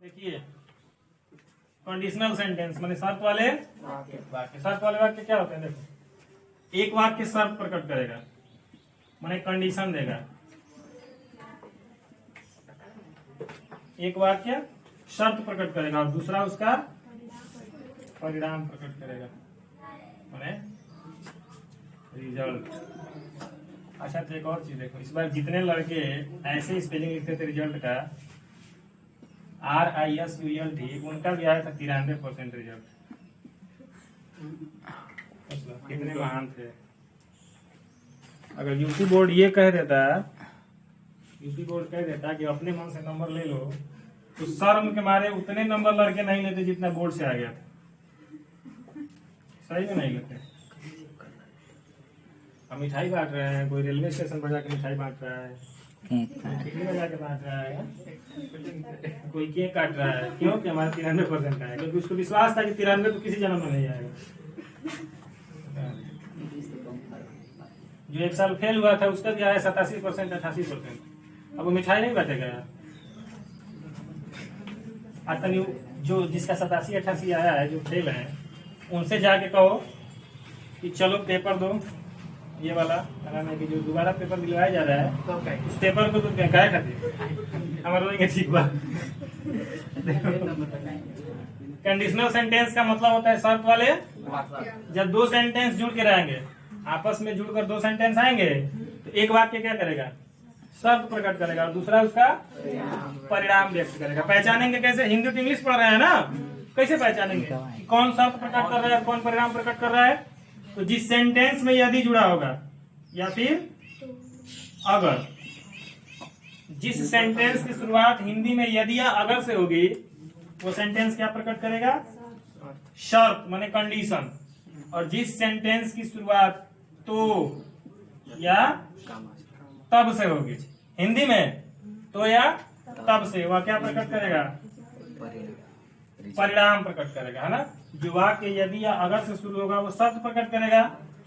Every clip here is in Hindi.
देखिए कंडीशनल सेंटेंस माने शर्त वाले वाक्य। शर्त वाले वाक्य क्या होते हैं? देखो, एक वाक्य शर्त प्रकट करेगा माने कंडीशन देगा, एक वाक्य शर्त प्रकट करेगा और दूसरा उसका परिणाम प्रकट करेगा माने रिजल्ट। अच्छा, तो एक और चीज देखो, इस बार जितने लड़के ऐसे स्पेलिंग लिखते थे रिजल्ट का RISULT, उनका भी आया था 93% रिजल्ट। कितने महान थे। अगर यूपी बोर्ड ये कह देता, यूपी बोर्ड कह देता कि अपने मन से नंबर ले लो, तो शर्म के मारे उतने नंबर लड़के नहीं लेते जितना बोर्ड से आ गया था। सही में नहीं लेते। हम मिठाई बांट रहे हैं, कोई रेलवे स्टेशन पर जाकर मिठाई बांट रहा है, टिकली में जाके बांट रहा है, कोई केक काट रहा है। क्यों? कि हमारा 93% आया, क्योंकि उसको विश्वास था कि 93 तो किसी जन्म में नहीं आएगा। जो एक साल फेल हुआ था उसका भी आया 87%, 88%। अब वो मिठाई नहीं बांटेगा यार। आज जो जिसका 87, 88 आया है, जो फेल है, उनसे जाके कहो कि चलो पेपर दो, ये वाला कि जो दोबारा पेपर दिलवाया जा रहा है, उस पेपर को तो क्या खाते हमारे ठीक हुआ। कंडीशनल सेंटेंस का मतलब होता है शर्त वाले। जब दो सेंटेंस जुड़ के रहेंगे, आपस में जुड़कर दो सेंटेंस आएंगे, तो एक वाक्य क्या करेगा? शर्त प्रकट करेगा और दूसरा उसका परिणाम व्यक्त करेगा। पहचानेंगे कैसे? हिंदी तो इंग्लिश पढ़ रहे हैं ना, कैसे पहचानेंगे कि कौन शर्त प्रकट कर रहा है, कौन परिणाम प्रकट कर रहा है? तो जिस सेंटेंस में यदि जुड़ा होगा या फिर अगर, जिस सेंटेंस की शुरुआत हिंदी में यदि या अगर से होगी, वो सेंटेंस क्या प्रकट करेगा? शर्त माने कंडीशन। और जिस सेंटेंस की शुरुआत तो या तब से होगी हिंदी में, तो या तब से, वह क्या प्रकट करेगा? परिणाम प्रकट करेगा, है ना। जो वाक्य यदि या अगर से शुरू होगा वो शब्द प्रकट करेगा,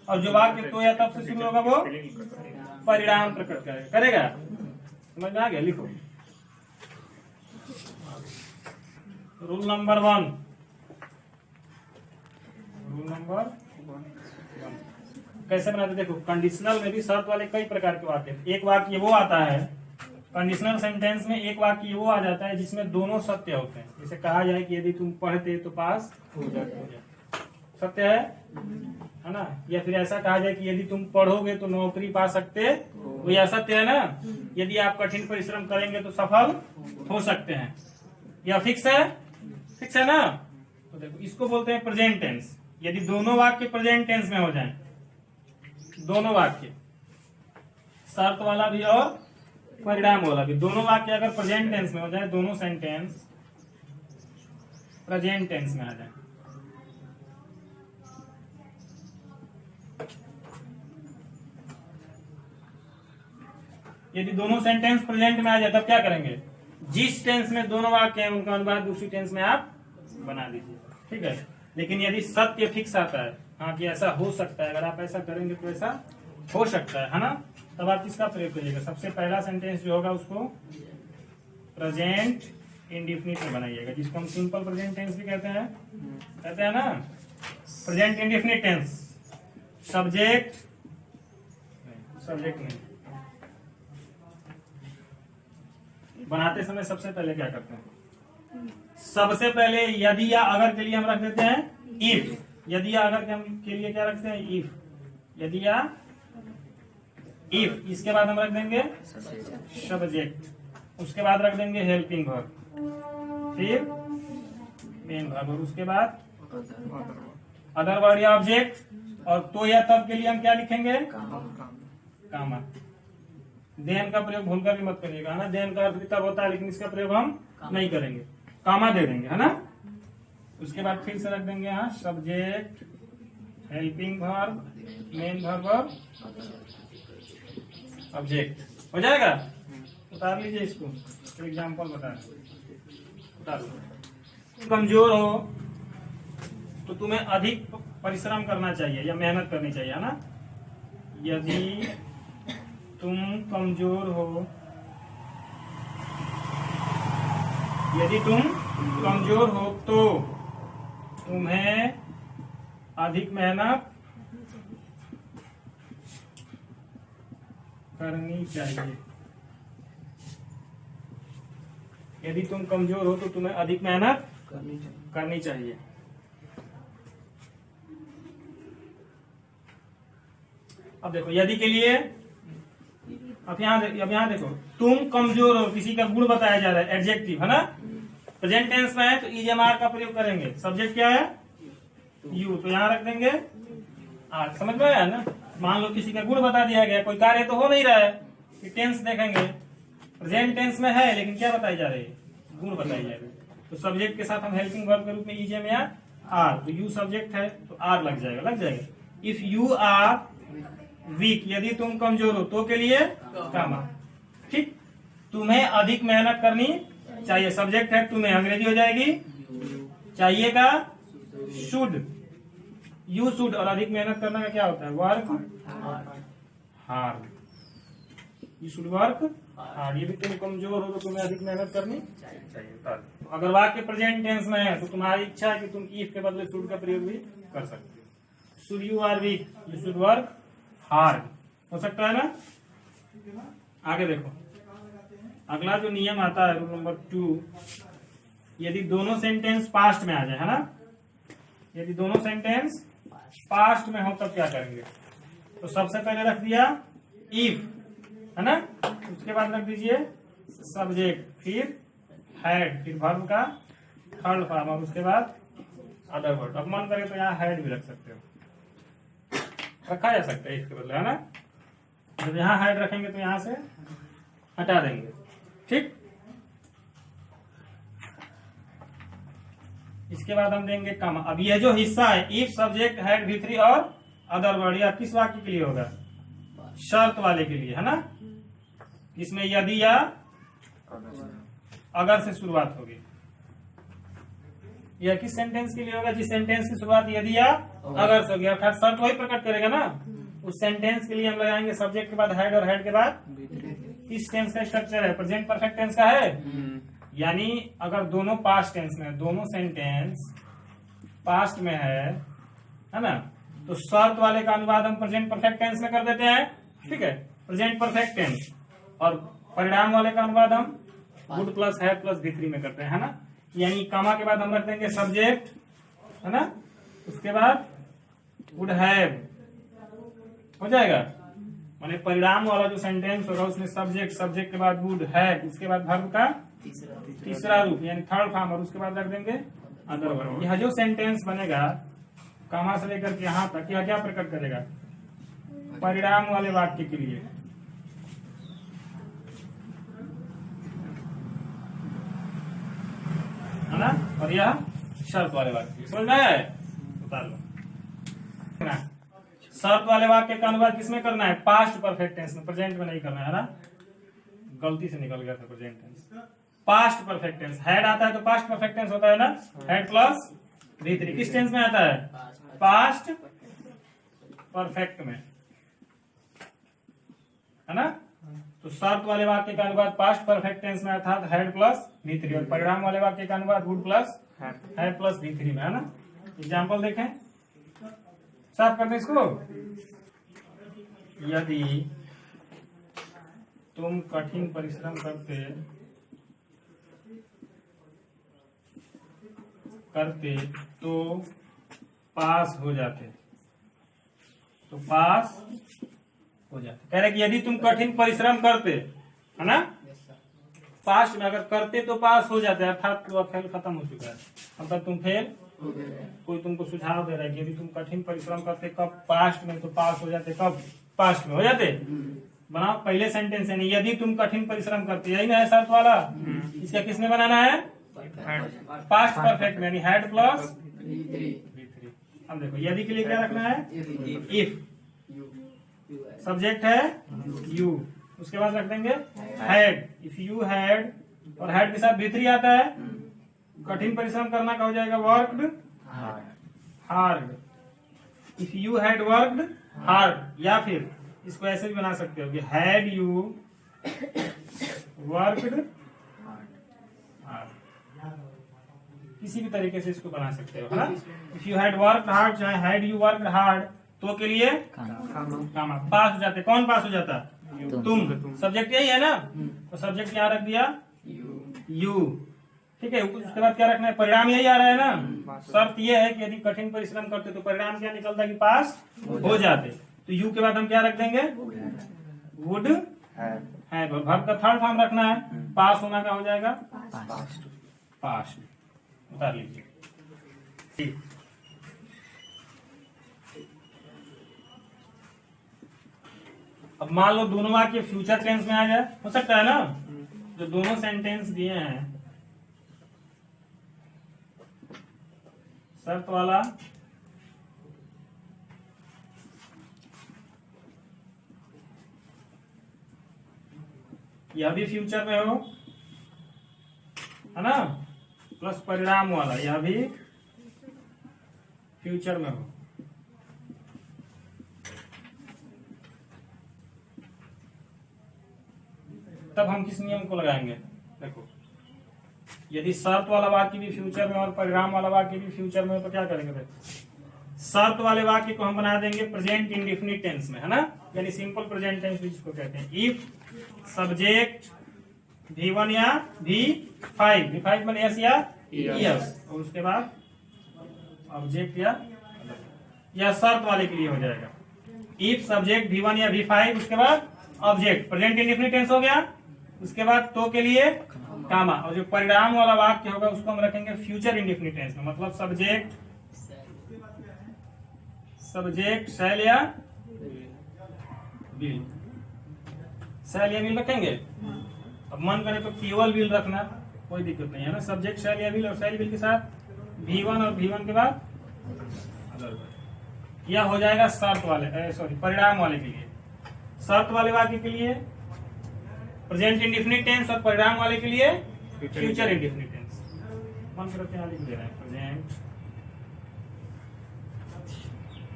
और जो वाक्य तो या तब से शुरू होगा वो परिणाम प्रकट करेगा। समझ में आ गया? लिखो रूल नंबर 1। रूल नंबर 1 कैसे बनाते? देखो, कंडीशनल में भी शर्त वाले कई प्रकार के वाक्य। एक वाक्य वो आता है कंडीशनल सेंटेंस में, एक वाक्य वो आ जाता है जिसमें दोनों सत्य होते हैं। जैसे कहा जाए कि यदि तुम पढ़ते तो पास हो जाते, सत्य है ना। या फिर ऐसा कहा जाए कि यदि तुम पढ़ोगे तो नौकरी पा सकते, वो यह सत्य है ना। यदि आप कठिन परिश्रम करेंगे तो सफल हो सकते हैं, यह फिक्स है, फिक्स है ना। तो देखो, इसको बोलते हैं प्रेजेंट टेंस। यदि दोनों वाक्य प्रेजेंट टेंस में हो जाए, दोनों वाक्य शर्त वाला भी और परिणाम वाला भी, दोनों वाक्य अगर प्रेजेंट टेंस में हो जाए, दोनों सेंटेंस प्रेजेंट टेंस में आ जाए, यदि दोनों सेंटेंस प्रेजेंट में आ जाए, तब क्या करेंगे? जिस टेंस में दोनों वाक्य हैं उनका अनुवाद दूसरी टेंस में आप बना दीजिए, ठीक है। लेकिन यदि सत्य फिक्स आता है, हाँ कि ऐसा हो सकता है, अगर आप ऐसा करेंगे तो ऐसा हो सकता है ना, तब आप किसका प्रयोग करिएगा? सबसे पहला सेंटेंस जो होगा उसको प्रेजेंट इंडेफिनिट में बनाइएगा, जिसको हम सिंपल प्रेजेंट टेंस भी कहते हैं ना। प्रेजेंट इंडेफिनिट टेंस, सब्जेक्ट नहीं, बनाते समय सबसे पहले क्या करते हैं? सबसे पहले यदि या अगर के लिए हम रख देते हैं इफ। यदि या अगर के लिए क्या रखते हैं? इफ। यदि या इफ, इसके बाद हम रख देंगे सब्जेक्ट, उसके बाद रख देंगे हेल्पिंग वर्ब, फिर मेन वर्ब, और उसके बाद अदर वर्ड या ऑब्जेक्ट, और तो या तब के लिए हम क्या लिखेंगे? कामा। देन का प्रयोग भूलकर भी मत करिएगा, है ना। देन का अर्थ तब होता है, लेकिन इसका प्रयोग हम नहीं करेंगे, कामा दे देंगे, है ना। उसके बाद फिर से रख देंगे यहाँ subject, helping verb, main verb और ऑब्जेक्ट। हो जाएगा? उतार लीजिए इसको, तो एग्जाम्पल बता दो। कमजोर हो तो तुम्हें अधिक परिश्रम करना चाहिए या मेहनत करनी चाहिए, है ना। यदि तुम कमजोर हो, यदि तुम कमजोर हो तो तुम्हें अधिक मेहनत करनी चाहिए। यदि तुम कमजोर हो तो तुम्हें अधिक मेहनत करनी चाहिए। अब देखो यदि के लिए, अब यहाँ देखो, तुम कमजोर हो, किसी का गुण बताया जा रहा है, एडजेक्टिव है ना, प्रेजेंट टेंस में है तो इज एम आर का प्रयोग करेंगे। सब्जेक्ट क्या है? यू, तो यहाँ रख देंगे आर। समझ में आया ना? मान लो किसी का गुण बता दिया गया, कोई कार्य तो हो नहीं रहा है, टेंस देखेंगे, प्रेजेंट टेंस में है लेकिन क्या बताई जा रही है? गुण बताई जा रही है। तो सब्जेक्ट के साथ हम हेल्पिंग वर्ब के रूप में इज एम या आर, तो यू सब्जेक्ट है तो आर लग जाएगा। इफ यू आर वीक, यदि तुम कमजोर हो तो के लिए कामा। ठीक, तुम्हें अधिक मेहनत करनी चाहिए, सब्जेक्ट है तुम्हें, अंग्रेजी हो जाएगी चाहिए का शुड, यू शुड, और अधिक मेहनत करना का क्या होता है? Work hard, you should work hard. ये भी तुम कमजोर हो तो तुम्हें अधिक मेहनत करनी चाहिए। अगर वाक्य प्रेजेंट टेंस में है तो तुम्हारी इच्छा है कि तुम इफ के बदले शुड का प्रयोग भी कर सकते हो। Should you are weak, you should work hard, हो सकता है ना? आगे देखो, अगला जो नियम आता है रूल नंबर 2, यदि दोनों सेंटेंस पास्ट में आ जाए, है ना, यदि दोनों सेंटेंस पास्ट में हो तब क्या करेंगे? तो सबसे पहले रख दिया इफ, है ना, उसके बाद रख दीजिए सब्जेक्ट, फिर हैड, फिर वर्ब का थर्ड फॉर्म, और उसके बाद अदर वर्ड। अब मन करे तो यहाँ हैड भी रख सकते हो, रखा जा सकता है इसके बदले, है ना। जब यहाँ हैड रखेंगे तो यहाँ से हटा देंगे। ठीक, इसके बाद हम देंगे कमा। अब ये जो हिस्सा है इफ सब्जेक्ट हैड V3 और अदर वर्ड, या किस वाक्य के लिए होगा? शर्त वाले के लिए, है ना, इसमें यदि या अगर से शुरुआत होगी। यह किस सेंटेंस के लिए होगा? जिस सेंटेंस की शुरुआत यदि या अगर से होगी, अर्थात शर्त वही प्रकट करेगा ना। उस सेंटेंस के लिए हम लगाएंगे सब्जेक्ट के बाद हैड, और हैड के बाद किस टेंस का स्ट्रक्चर है? प्रेजेंट परफेक्ट टेंस का है। यानी अगर दोनों पास्ट टेंस में, दोनों सेंटेंस पास्ट में है ना, तो शर्त वाले का अनुवाद हम प्रेजेंट परफेक्ट टेंस में कर देते हैं। ठीक है, प्रेजेंट परफेक्ट टेंस, और परिणाम वाले का अनुवाद हम would plus have plus V3 में करते हैं, है ना। यानी कामा के बाद हम रख देंगे सब्जेक्ट, है ना, उसके बाद वुड हैव हो जाएगा। माने परिणाम वाला जो सेंटेंस होगा उसमें सब्जेक्ट, सब्जेक्ट के बाद वुड हैव, उसके बाद वर्ब का तीसरा रूप यानी थर्ड फॉर्म, और उसके बाद रख देंगे अदर वर्ब। यह जो सेंटेंस बनेगा कामा से लेकर के यहाँ तक, यह क्या प्रकट करेगा? परिणाम वाले वाक्य के लिए, है ना, और यह शर्त वाले वाक्य। समझ में आया? बता लो। शर्त वाले वाक्य का अनुवाद किसमें करना है? पास्ट परफेक्ट टेंस में, प्रेजेंट में नहीं करना है ना, गलती से निकल गया था present tense. Past perfect tense, had आता है तो पास्ट परफेक्ट टेंस होता है ना, हैड प्लस V3। किस टेंस में आता है? पास्ट परफेक्ट में, है ना। तो शर्त वाले वाक्य का अनुवाद पास्ट परफेक्ट टेंस में अर्थात हैड प्लस V3, और परिणाम वाले वाक्य का अनुवाद would plus had plus V3 में, है ना। एग्जाम्पल देखें, साफ कर दें इसको। यदि तुम कठिन परिश्रम करते तो पास हो जाते, तो पास हो जाते। कह रहे कि यदि तुम कठिन परिश्रम करते, है ना, पास्ट में अगर करते तो पास हो जाते, अर्थात तो फेल खत्म हो चुका है, मतलब तुम फेल। कोई तुमको सुझाव दे रहा है कि यदि तुम कठिन परिश्रम करते कब? पास्ट में, तो पास हो जाते कब? पास्ट में हो जाते। बनाओ पहले सेंटेंस है, नहीं यदि तुम कठिन परिश्रम करते, यही ना है शर्त वाला। इसका किसने बनाना है? पास्ट परफेक्ट में, यानी हैड प्लस V3। अब देखो यदि के लिए क्या रखना है? इफ, सब्जेक्ट है यू, उसके बाद रख देंगे हैड। इफ यू हैड, और हैड के साथ V3 आता है, कठिन परिश्रम करना का हो जाएगा worked hard. If you had worked hard, या फिर इसको ऐसे भी बना सकते हो कि हैड यू वर्कड हार्ड। किसी भी तरीके से इसको बना सकते हो, है ना। If you had work hard, चाहे हैड यू वर्क हार्ड, तो के लिए कामा। पास हो जाते, कौन पास हो जाता? तुम। सब्जेक्ट यही है ना, तो सब्जेक्ट क्या रख दिया? यू। ठीक है, उसके बाद क्या रखना है? परिणाम यही आ रहा है ना। शर्त यह है कि यदि कठिन परिश्रम करते तो परिणाम क्या निकलता कि पास हो जाते। तो यू के बाद हम क्या रख देंगे? वुड है। वर्ब का थर्ड फॉर्म रखना है, पास होना का हो जाएगा पास्ट। उतार लीजिए। ठीक, अब मान लो दोनों वाक्य फ्यूचर टेंस में आ जाए, हो सकता है ना। जो दोनों सेंटेंस दिए हैं, शर्त वाला यह भी फ्यूचर में हो, है ना, प्लस परिणाम वाला यह भी फ्यूचर में हो, तब हम किस नियम को लगाएंगे? देखो, यदि शर्त वाला वाक्य भी फ्यूचर में और परिणाम वाला वाक्य भी फ्यूचर में हो तो क्या करेंगे? देखो, शर्त वाले वाक्य को हम बना देंगे प्रेजेंट इंडेफिनिट टेंस में, है ना, यानी सिंपल प्रेजेंट टेंस जिसको कहते हैं। इफ सब्जेक्ट V1 या V5, V5 मैंने एस या यस, और उसके बाद ऑब्जेक्ट या शर्त वाले के लिए हो जाएगा। इफ सब्जेक्ट V1 या V5, उसके बाद ऑब्जेक्ट, प्रेजेंट इंडेफिनिट टेंस हो गया। उसके बाद तो के लिए कामा, और जो परिणाम वाला वाक्य होगा उसको हम रखेंगे फ्यूचर इंडेफिनिट टेंस में, मतलब सब्जेक्ट शैल या विल, शैल या विल रखेंगे। अब मन करे तो केवल विल रखना, कोई दिक्कत नहीं है ना। सब्जेक्ट शैल या विल, और शैल विल के साथ V1 और V1 के बाद यह हो जाएगा शर्त वाले, सॉरी परिणाम वाले के लिए। शर्त वाले वाक्य के लिए प्रेजेंट इंडेफिनिट टेंस और परिणाम वाले के लिए फ्यूचर इंडेफिनिट टेंस। मन करते हैं लिख दे रहे हैं प्रेजेंट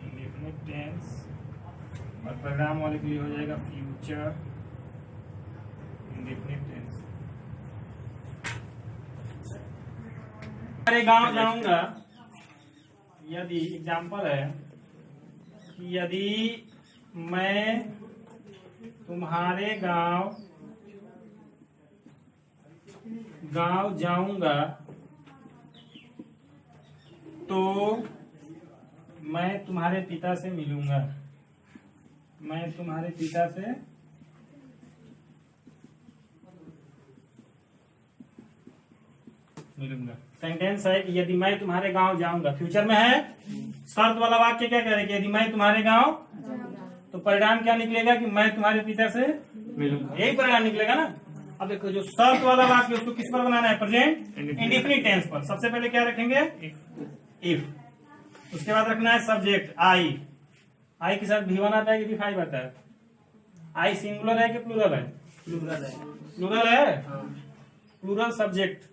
इंडेफिनिट टेंस, और परिणाम वाले के लिए हो जाएगा फ्यूचर इंडेफिनिट टेंस। अरे गांव जाऊंगा, यदि एग्जाम्पल है कि यदि मैं तुम्हारे गांव जाऊंगा तो मैं तुम्हारे पिता से मिलूंगा, मैं तुम्हारे पिता से मिलूंगा। सेंटेंस है कि यदि मैं तुम्हारे गांव जाऊंगा, फ्यूचर में है। शर्त वाला वाक्य क्या करेगा? यदि मैं तुम्हारे गांव, तो परिणाम क्या निकलेगा कि मैं तुम्हारे पिता से मिलूंगा, यही परिणाम निकलेगा ना। अब देखो, जो शर्त वाला वाक्य उसको किस पर बनाना है? प्रेजेंट इंडेफिनिट टेंस पर। सबसे पहले क्या रखेंगे? इफ। उसके बाद रखना है सब्जेक्ट आई के साथ V1 आता है कि V5 आता है? आई सिंगुलर है कि प्लूरल है? प्लूरल है। प्लूरल सब्जेक्ट,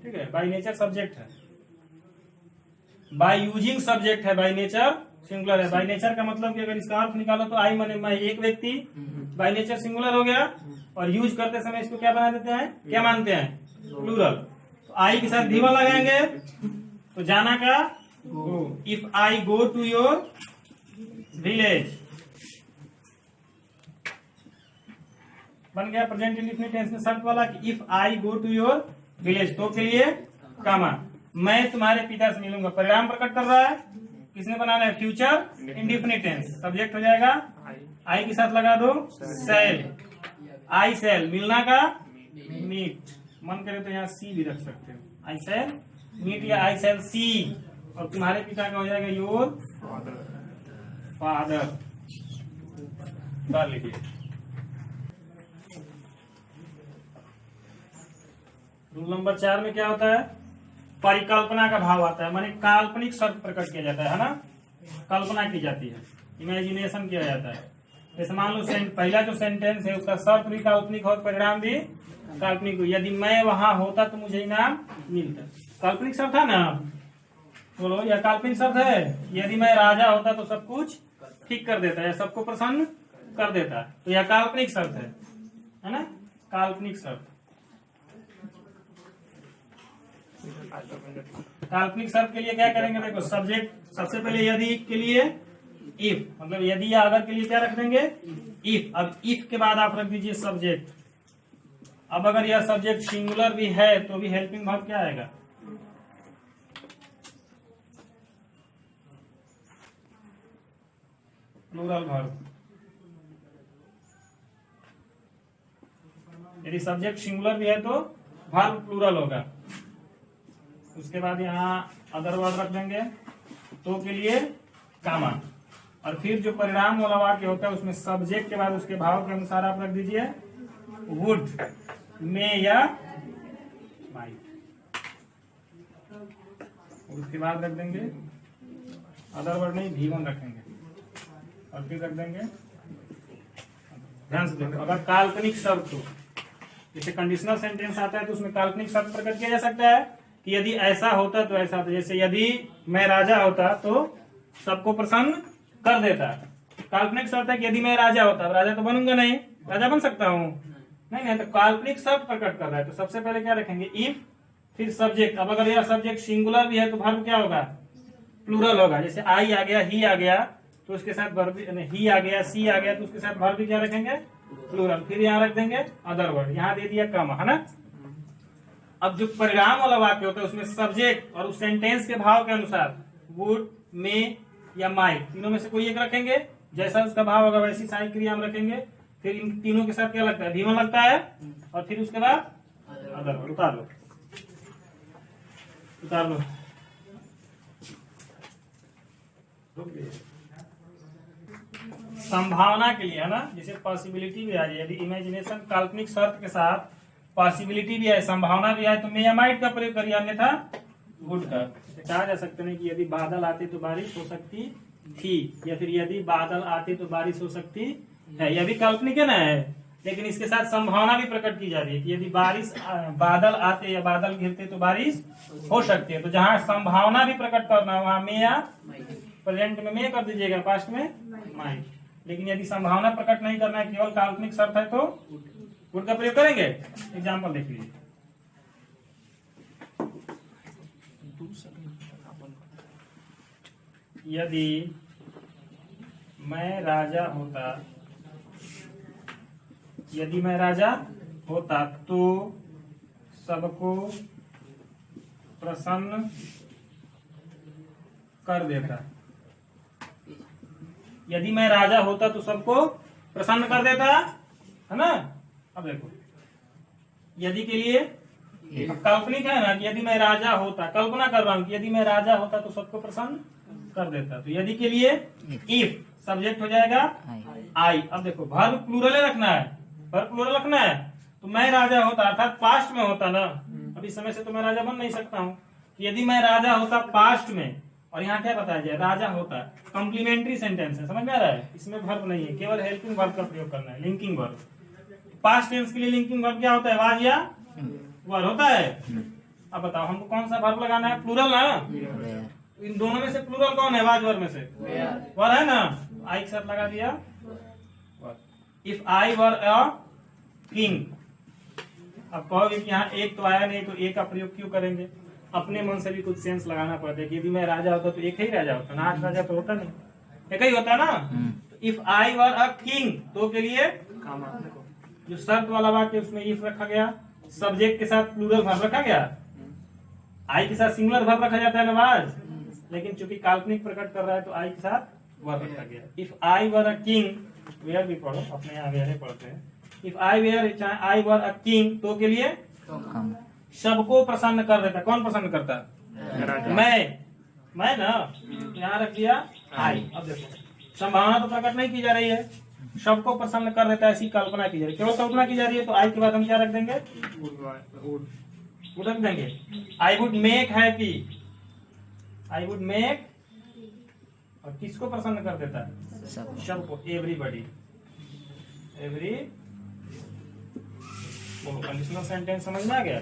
ठीक है, बाय नेचर सब्जेक्ट है, बाय यूजिंग सब्जेक्ट है, बाय नेचर सिंगुलर है। बाय नेचर का मतलब कि अगर इसका अर्थ निकालो तो आई माने मैं एक व्यक्ति, बाय नेचर सिंगुलर हो गया, और यूज करते समय इसको क्या बना देते हैं? क्या मानते हैं? प्लूरल। तो आई के साथ V1 लगाएंगे तो जाना का go. If I go to your village, बन गया प्रेजेंट इंडेफिनिट टेंस में शर्त वाला कि if I go to your village, तो के लिए कामा, मैं तुम्हारे पिता से मिलूंगा। परिणाम प्रकट कर रहा है, किसने बनाना है? Future indefinite tense. सब्जेक्ट हो जाएगा आई के साथ लगा दो सेल, आई सेल, मिलना का मीट। मन करे तो यहाँ सी भी रख सकते हो, आई सेल मीट या आई सेल सी, और तुम्हारे पिता का हो जाएगा योर फादर। कर लीजिए। रूल नंबर 4 में क्या होता है? परिकल्पना का भाव आता है, माने काल्पनिक शर्त प्रकट किया जाता है ना, कल्पना की जाती है, इमेजिनेशन किया जाता है। जैसे मान लो पहला जो सेंटेंस है उसका शर्त भी काल्पनिक हो, परिणाम भी काल्पनिक हो। यदि मैं वहां होता तो मुझे इनाम मिलता, काल्पनिक शर्त है ना, बोलो यह काल्पनिक शर्त है। यदि मैं राजा होता तो सब कुछ ठीक कर देता है, सबको प्रसन्न कर देता, तो यह काल्पनिक शर्त है ना, काल्पनिक शर्त। काल्पनिक शब्द के लिए क्या करेंगे, देखो सब्जेक्ट सबसे पहले यदि के लिए इफ, मतलब यदि या अगर के लिए क्या रख देंगे, इफ। अब इफ के बाद आप रख दीजिए सब्जेक्ट। अब अगर यह सब्जेक्ट सिंगुलर भी है तो भी हेल्पिंग वर्ब क्या आएगा, प्लूरल वर्ब। यदि सब्जेक्ट सिंगुलर भी है तो वर्ब प्लूरल होगा। उसके बाद यहाँ अदर वर्ड रख देंगे, तो के लिए कामा। और फिर जो परिणाम वाला वाक्य होता है उसमें सब्जेक्ट के बाद उसके भाव के अनुसार आप रख दीजिए वुड, में या माइट। उसके बाद रख देंगे अदर वर्ड नहीं, भी1 रखेंगे। और फिर रख देंगे, ध्यान से देखो, अगर काल्पनिक शब्द हो, जैसे कंडीशनल सेंटेंस आता है तो उसमें काल्पनिक शब्द प्रकट किया जा सकता है कि यदि ऐसा होता तो ऐसा होता। जैसे यदि मैं राजा होता तो सबको प्रसन्न कर देता। काल्पनिक शब्द है कि यदि मैं राजा होता, राजा तो बनूंगा नहीं, राजा बन सकता हूँ नहीं, तो काल्पनिक शब्द प्रकट कर रहा है तो सबसे पहले क्या रखेंगे, इफ, फिर सब्जेक्ट। अब अगर यह सब्जेक्ट सिंगुलर भी है तो वर्ब क्या होगा, प्लूरल होगा। जैसे आई आ गया, ही आ गया तो उसके साथ वर्ब, ही आ गया, सी आ गया तो उसके साथ वर्ब भी क्या रखेंगे, प्लूरल। फिर यहाँ रख देंगे अदर वर्ड, यहाँ दे दिया कम, है ना। अब जो परिणाम वाला वाक्य होता है उसमें सब्जेक्ट और उस सेंटेंस के भाव के अनुसार वुड, में या माइट, तीनों में से कोई एक रखेंगे। जैसा उसका भाव होगा वैसी सहायक क्रिया हम रखेंगे। फिर इन तीनों के साथ क्या लगता है, भी1 लगता है। और फिर उसके बाद अदर वर्ड। उतार लो, उतार लो। संभावना के लिए, है ना, जिसे पॉसिबिलिटी भी आ जाए। यदि इमेजिनेशन काल्पनिक शर्त के साथ पॉसिबिलिटी भी है, संभावना भी है, तो मे या माइट का प्रयोग करिए, अन्यथा वुड का। कहा जा सकता है कि यदि बादल आते तो बारिश हो सकती थी, या फिर यदि बादल आते तो बारिश हो सकती है। यह भी काल्पनिक है ना, है, लेकिन इसके साथ संभावना भी प्रकट की जा रही है कि यदि बादल आते या बादल गिरते तो बारिश हो सकती है। तो जहां संभावना भी प्रकट करना है वहां में या प्रेजेंट में में कर दीजिएगा, पास्ट में माइट। लेकिन यदि संभावना प्रकट नहीं करना है, केवल काल्पनिक शर्त है, तो वुड का प्रयोग करेंगे। एग्जाम्पल देख लीजिए, यदि मैं राजा होता, यदि मैं राजा होता तो सबको प्रसन्न कर देता। यदि मैं राजा होता तो सबको प्रसन्न कर देता, है ना। अब देखो, यदि के लिए काल्पनिक है ना कि यदि मैं राजा होता, कल्पना कर रहा हूं कि यदि मैं राजा होता तो सबको प्रसन्न कर देता। तो यदि के लिए इफ, सब्जेक्ट हो जाएगा आई। अब देखो वर्ब प्लूरल रखना है, वर्ब प्लूरल रखना है। तो मैं राजा होता अर्थात पास्ट में होता ना, अभी समय से तो मैं राजा बन नहीं सकता हूँ। यदि मैं राजा होता पास्ट में, और यहाँ क्या बताया जाए, राजा होता, कॉम्प्लीमेंट्री सेंटेंस है, समझ में आ रहा है। इसमें वर्ब नहीं है, केवल हेल्पिंग वर्ब का प्रयोग करना है, लिंकिंग वर्ब। पास्ट टेंस के लिए लिंकिंग वर्ब क्या होता है, वाज या वर होता है। अब बताओ हमको कौन सा वर्ब लगाना है, प्लूरल ना। इन दोनों में से प्लूरल कौन है, वाज वर में से वर है ना। आई के साथ लगा दिया। If I were a king. अब कहोगे कि यहाँ एक तो आया नहीं, तो एक का प्रयोग क्यों करेंगे। अपने मन से भी कुछ सेंस लगाना पड़ता है कि यदि मैं राजा होता तो एक ही राजा होता ना, 8 राजा तो होता नहीं, एक ही होता ना। If I were a king, तो के लिए जो शर्त वाला वाक्य उसमें इफ रखा गया, सब्जेक्ट के साथ प्लूरल वर्ब रखा गया, आई के साथ सिंगुलर वर्ब रखा जाता है ना वाज, लेकिन चूंकि काल्पनिक प्रकट कर रहा है तो आई के साथ वर्ब रखा गया। If I were a king, were भी पढ़ो, अपने यहाँ वेयर पढ़ते हैं। If I were a king, तो के लिए सबको प्रसन्न कर देता। कौन प्रसन्न करता, मैं ना, यहाँ रख दिया आई। अब देखो संभावना तो प्रकट नहीं की जा रही है, सबको प्रसन्न कर देता है ऐसी कल्पना की जा रही है, केवल कल्पना की जा रही है। तो आई के बाद हम क्या रख देंगे, वुड रख देंगे। I would make happy, I would make, और किसको प्रसन्न कर देता है, सबको, एवरीबॉडी, एवरी। बोलो कंडीशनल सेंटेंस समझ में आ गया,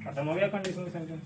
खत्म हो गया कंडीशनल सेंटेंस।